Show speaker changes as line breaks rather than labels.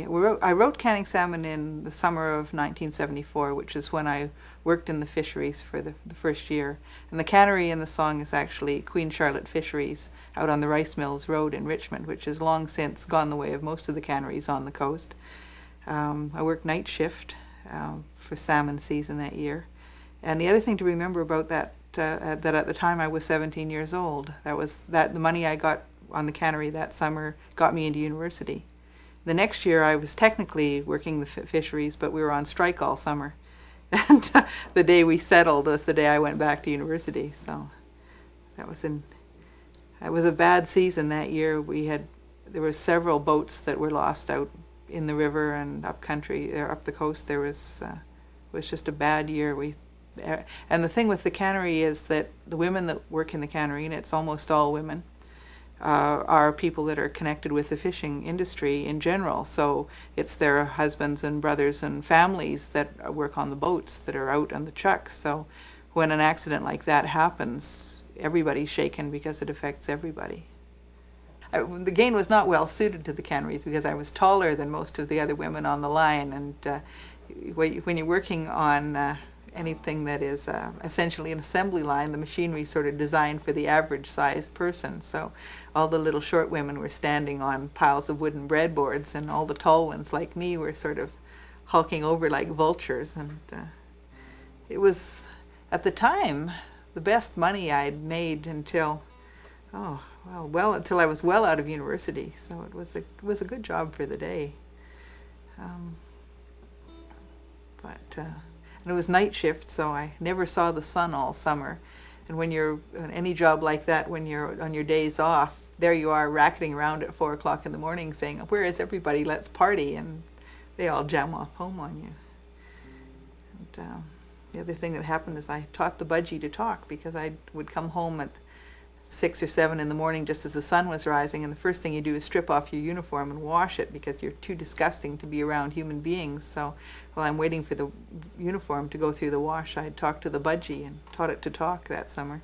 I wrote Canning Salmon in the summer of 1974, which is when I worked in the fisheries for the first year. And the cannery in the song is actually Queen Charlotte Fisheries out on the Rice Mills Road in Richmond, which has long since gone the way of most of the canneries on the coast. I worked night shift for salmon season that year. And the other thing to remember about that, that at the time I was 17 years old, the money I got on the cannery that summer got me into university. The next year I was technically working the fisheries, but we were on strike all summer. And the day we settled was the day I went back to university. So that was a bad season that year. There were several boats that were lost out in the river and up country, or up the coast. It was just a bad year. And the thing with the cannery is that the women that work in the cannery, and it's almost all women, are people that are connected with the fishing industry in general. So it's their husbands and brothers and families that work on the boats that are out on the trucks. So when an accident like that happens, everybody's shaken because it affects everybody. The Gain was not well suited to the canneries because I was taller than most of the other women on the line, and when you're working on anything that is essentially an assembly line, the machinery is sort of designed for the average sized person. So all the little short women were standing on piles of wooden breadboards, and all the tall ones like me were sort of hulking over like vultures. And it was, at the time, the best money I'd made until, until I was well out of university. So it was a good job for the day. And it was night shift, so I never saw the sun all summer. And when you're on any job like that, when you're on your days off, there you are racketing around at 4 o'clock in the morning saying, "Where is everybody? Let's party." And they all jam off home on you. And the other thing that happened is I taught the budgie to talk, because I would come home at 6 or 7 in the morning just as the sun was rising, and the first thing you do is strip off your uniform and wash it because you're too disgusting to be around human beings. So while I'm waiting for the uniform to go through the wash, I'd talk to the budgie and taught it to talk that summer.